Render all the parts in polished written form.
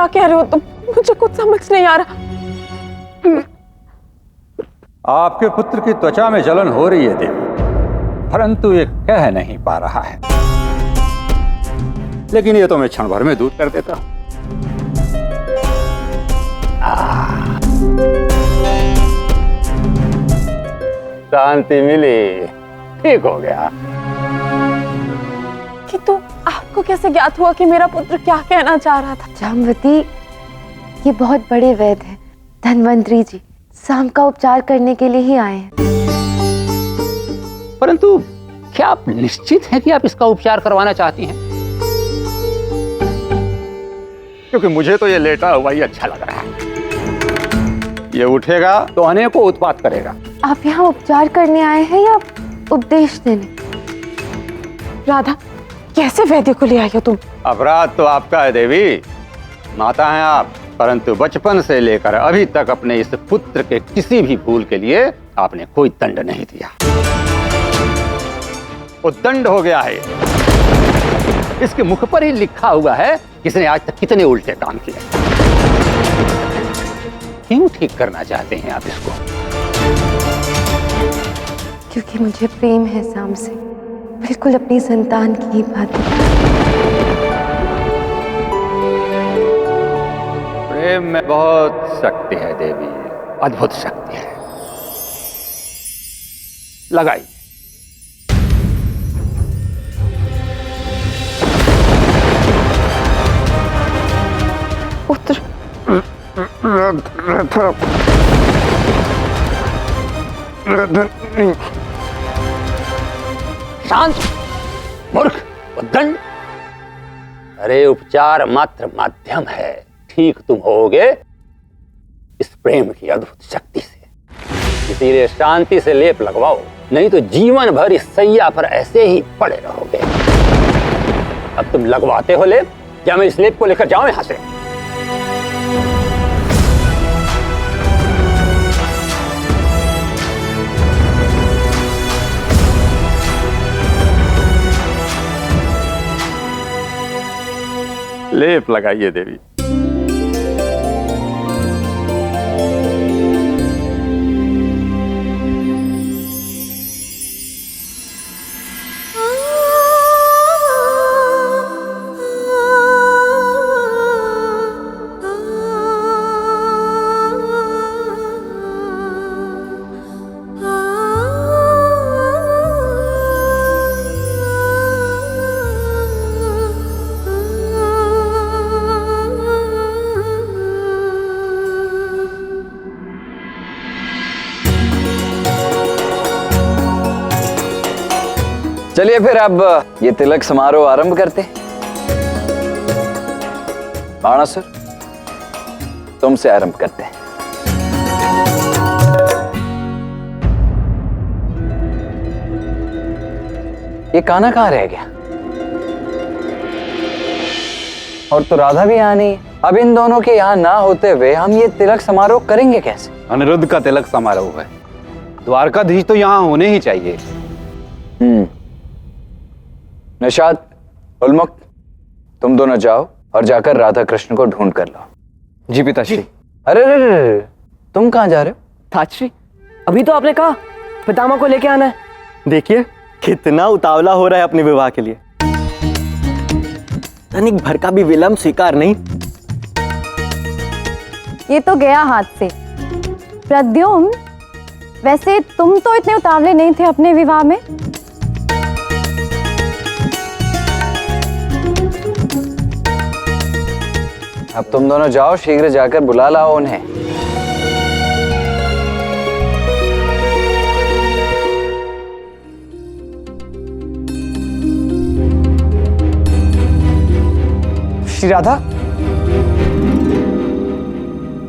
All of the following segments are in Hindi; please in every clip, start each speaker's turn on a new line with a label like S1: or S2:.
S1: कह रहे हो तुम? मुझे कुछ समझ नहीं आ रहा।
S2: आपके पुत्र की त्वचा में जलन हो रही है देवी, परंतु ये कह नहीं पा रहा है। लेकिन ये तो मैं क्षण भर में दूर कर देता हूं। शांति मिली, ठीक हो गया।
S1: किंतु आपको कैसे ज्ञात हुआ कि मेरा पुत्र क्या कहना चाह रहा था?
S3: जामवती, ये बहुत बड़े वैद्य हैं, धन्वंतरी जी। शाम का उपचार करने के लिए ही आए हैं।
S2: परंतु क्या आप निश्चित हैं कि आप इसका उपचार करवाना चाहती हैं? क्योंकि मुझे तो ये लेटा हुआ ही अच्छा लग रहा है। ये उठेगा तो अनेकों उत्पात करेगा।
S3: आप यहाँ उपचार करने आए हैं या उपदेश देने?
S1: राधा, कैसे वैद्य को ले आई हो तुम?
S2: अपराध तो आपका है देवी, माता हैं आप, परंतु बचपन से लेकर अभी तक अपने इस पुत्र के किसी भी भूल के लिए आपने कोई दंड नहीं दिया। वो दंड हो गया है। इसके मुख पर ही लिखा हुआ है कि इसने आज तक कितने उल्टे काम किए। क्यों ठीक करना चाहते हैं आप इसको?
S3: क्योंकि मुझे प्रेम है शाम से, बिल्कुल अपनी संतान की ही बात।
S2: प्रेम में बहुत शक्ति है देवी, अद्भुत शक्ति है। लगाई।
S1: पुत्र,
S2: शांत मूर्ख, दंड। अरे उपचार मात्र माध्यम है, ठीक तुम होगे इस प्रेम की अद्भुत शक्ति से। इसीलिए शांति से लेप लगवाओ, नहीं तो जीवन भर इस सैया पर ऐसे ही पड़े रहोगे। अब तुम लगवाते हो लेप, क्या मैं इस लेप को लेकर जाऊं यहां से? लेप लगाइए देवी।
S4: चलिए फिर अब ये तिलक समारोह आरंभ करते हैं। बाणासुर, तुमसे आरंभ करते हैं। ये कान्हा कहाँ रह गया? और तो राधा भी यहाँ नहीं है। अब इन दोनों के यहाँ ना होते हुए हम ये तिलक समारोह करेंगे कैसे?
S5: अनिरुद्ध का तिलक समारोह है, द्वारकाधीश तो यहाँ होने ही चाहिए।
S4: निषाद, उन्मुक्त, तुम दोनों जाओ और जाकर राधा कृष्ण को ढूंढ कर लाओ।
S5: जी पिताश्री।
S4: अरे रे, तुम कहाँ जा रहे हो?
S6: ताश्री, अभी तो आपने कहा पितामह को लेके आना है।
S7: देखिए कितना उतावला हो रहा है अपने विवाह के लिए। तनिक भर का भी विलंब स्वीकार नहीं।
S3: ये तो गया हाथ से। प्रद्युम्न, वैसे तुम तो इतने उतावले नहीं थे अपने विवाह में।
S4: अब तुम दोनों जाओ, शीघ्र जाकर बुला लाओ उन्हें।
S6: श्री राधा,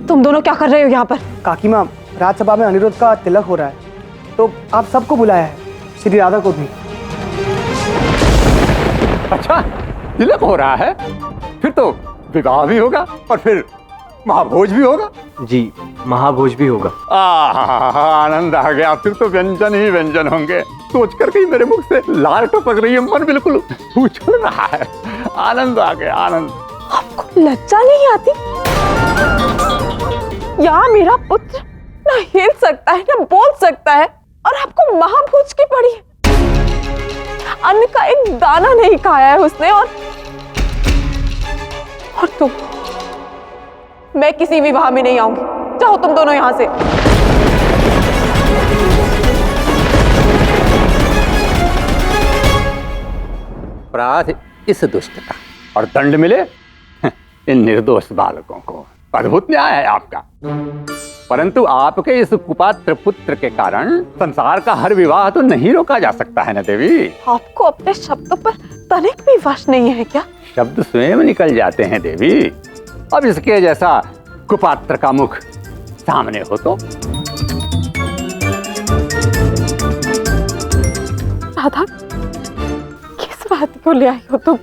S1: तुम दोनों क्या कर रहे हो यहाँ पर?
S6: काकी माँ, राजसभा में अनिरुद्ध का तिलक हो रहा है, तो आप सबको बुलाया है, श्री राधा को भी।
S2: अच्छा, तिलक हो रहा है, फिर तो विवाह भी होगा और फिर महाभोज भी होगा।
S7: जी, महाभोज भी होगा।
S2: आनंद आ गया, फिर तो व्यंजन ही व्यंजन होंगे। सोच कर के मेरे मुख से लार टपक रही है, मन बिल्कुल उछल रहा है। आनंद आ गया, आनंद।
S1: आपको लज्जा नहीं आती? यहाँ मेरा पुत्र ना हिल सकता है ना बोल सकता है, और आपको महाभूज की पड़ी है। अन्न का एक दाना नहीं खाया है उसने, और तुम, मैं किसी विवाह में नहीं आऊंगी। जाओ तुम दोनों यहां से।
S2: अपराध इस दुष्ट का और दंड मिले इन निर्दोष बालकों को। अद्भुत न्याय है आपका। परंतु आपके इस कुपात्र पुत्र के कारण संसार का हर विवाह तो नहीं रोका जा सकता है ना देवी।
S1: आपको अपने शब्दों पर तनिक भी वश नहीं है क्या?
S2: शब्द स्वयं निकल जाते हैं देवी। अब इसके जैसा कुपात्र का मुख सामने हो तो।
S1: राधा, किस बात को ले आई हो तुम?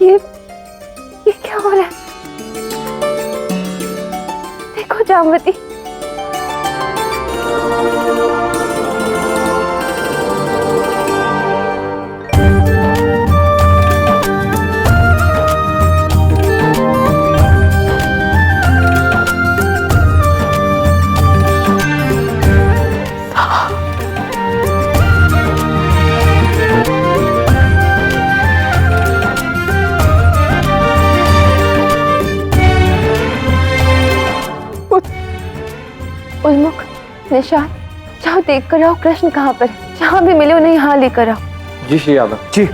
S3: ये क्या हो रहा है? देखो जामवती, उन्मुख, निशाद, जाओ देख कर आओ कृष्ण कहाँ पर है। जहाँ भी मिले उन्हें यहाँ लेकर आओ।
S7: जी श्री राधा।
S6: जी।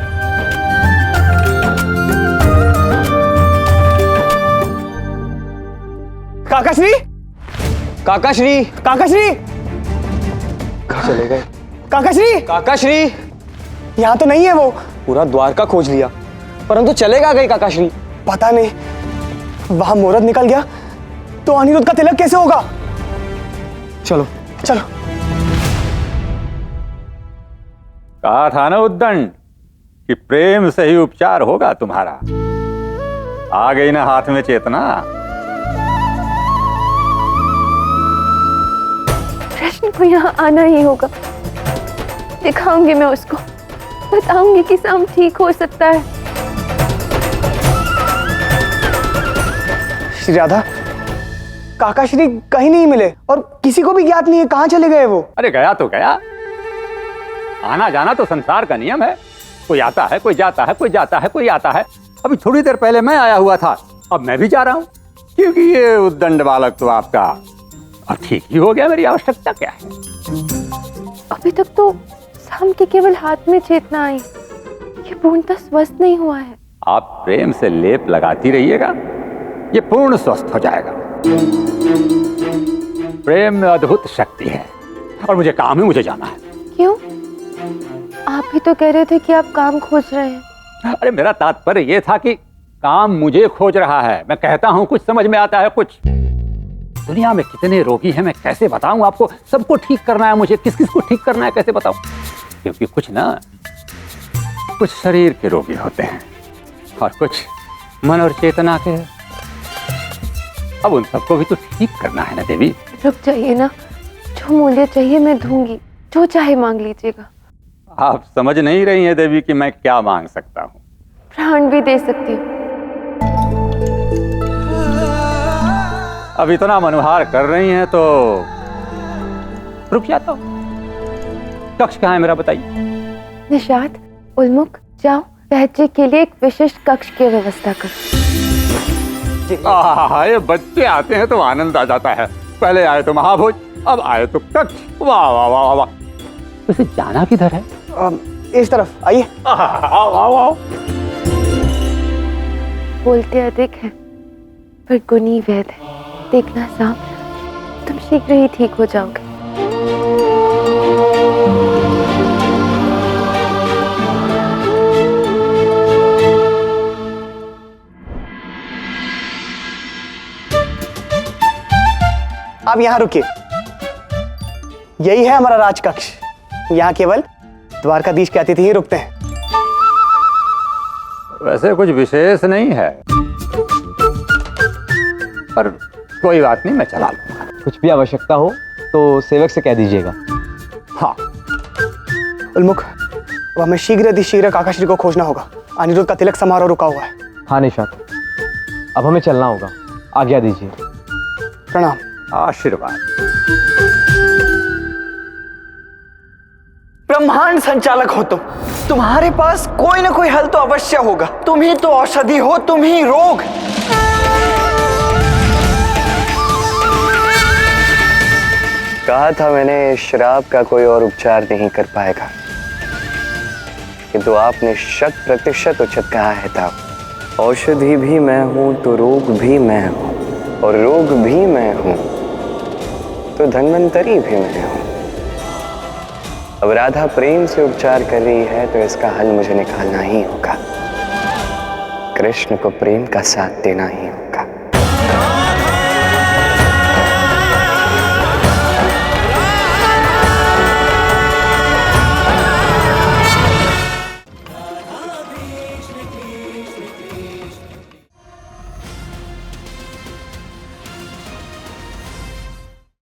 S6: काकाश्री,
S7: काकाश्री,
S6: काकाश्री,
S7: कहाँ चले गए?
S6: काकाश्री,
S7: काकाश्री,
S6: यहाँ तो नहीं है वो।
S7: पूरा द्वारका खोज लिया, परंतु चले कहाँ गए काकाश्री?
S6: पता नहीं। वहां मुहूर्त निकल गया तो अनिरुद्ध का तिलक कैसे होगा?
S7: चलो
S6: चलो।
S2: कहा था ना उद्दंड कि प्रेम से ही उपचार होगा तुम्हारा। आ गई ना हाथ में चेतना।
S3: कृष्ण को यहाँ आना ही होगा। दिखाऊंगी मैं उसको, बताऊंगी कि सब ठीक हो सकता है।
S6: श्री राधा, काकाश्री कहीं नहीं मिले और किसी को भी ज्ञात नहीं है कहाँ चले गए वो।
S2: अरे गया तो गया। आना जाना तो संसार का नियम है। कोई आता है, कोई जाता है, कोई जाता है, कोई आता है। अभी थोड़ी देर पहले मैं आया हुआ था, अब मैं भी जा रहा हूँ, क्योंकि ये उद्दंड बालक तो आपका अब ठीक ही हो गया। मेरी आवश्यकता क्या है?
S3: अभी तक तो शाम के केवल हाथ में चेतना आई, ये पूर्णतः स्वस्थ नहीं हुआ है।
S2: आप प्रेम से लेप लगाती रहिएगा, ये पूर्ण स्वस्थ हो जाएगा। प्रेम में अद्भुत शक्ति है और मुझे काम है, मुझे जाना है।
S3: क्यों? आप भी तो कह रहे थे कि आप काम खोज रहे हैं।
S2: अरे मेरा तात्पर्य यह था कि काम मुझे खोज रहा है। मैं कहता हूं कुछ समझ में आता है कुछ। दुनिया में कितने रोगी हैं मैं कैसे बताऊं आपको। सबको ठीक करना है मुझे, किस किस को ठीक करना है कैसे बताऊं। क्योंकि कुछ शरीर के रोगी होते हैं और कुछ मन और चेतना के। अब उन सबको भी तो ठीक करना है ना देवी।
S3: रुक जाइए ना, जो मूल्य चाहिए मैं दूंगी, जो चाहे मांग लीजिएगा।
S2: आप समझ नहीं रही हैं देवी कि मैं क्या मांग सकता हूँ।
S3: प्राण भी दे सकती हूँ।
S2: अब इतना मनोहार कर रही हैं तो रुक जाता हूँ। कक्ष कहाँ है मेरा बताइए।
S3: निशाद, उन्मुख, जाओ बहचे के लिए एक विशिष्ट कक्ष की व्यवस्था करो।
S2: ये बच्चे आते हैं तो आनंद आ जाता है। पहले आए तो महाभोज, अब आए तो कक्ष। वाह वाह वाह वाह। उसे जाना किधर है?
S6: इस तरफ आइए।
S2: आओ आओ आओ।
S3: बोलते अधिक है पर गुणी वैद है। देखना साहब, तुम शीघ्र ही ठीक हो जाओगे।
S6: आप यहाँ रुकिए। यही है हमारा राजकक्ष। यहाँ केवल द्वारकाधीश के अतिथि ही रुकते हैं।
S2: वैसे कुछ विशेष नहीं है, पर कोई बात नहीं, मैं चला लूंगा।
S8: कुछ भी आवश्यकता हो तो सेवक से कह दीजिएगा।
S2: हाँ,
S6: उन्मुख, अब हमें शीघ्र काकाश्री को खोजना होगा। अनिरुद्ध का तिलक समारोह रुका हुआ है।
S8: हाँ निशात, अब हमें चलना होगा, आज्ञा दीजिए।
S6: प्रणाम।
S2: आशीर्वाद।
S7: ब्रह्मांड संचालक हो तुम, तुम्हारे पास कोई ना कोई हल तो अवश्य होगा। तुम ही तो औषधि हो, तुम ही रोग।
S9: कहा था मैंने, श्राप का कोई और उपचार नहीं कर पाएगा, किंतु आपने 100% उचित कहा है ताऊ। औषधि भी मैं हूं तो रोग भी मैं हूं, और रोग भी मैं हूं तो धन्वंतरी भी मैं हूं। अब राधा प्रेम से उपचार कर रही है तो इसका हल मुझे निकालना ही होगा। कृष्ण को प्रेम का साथ देना ही होगा।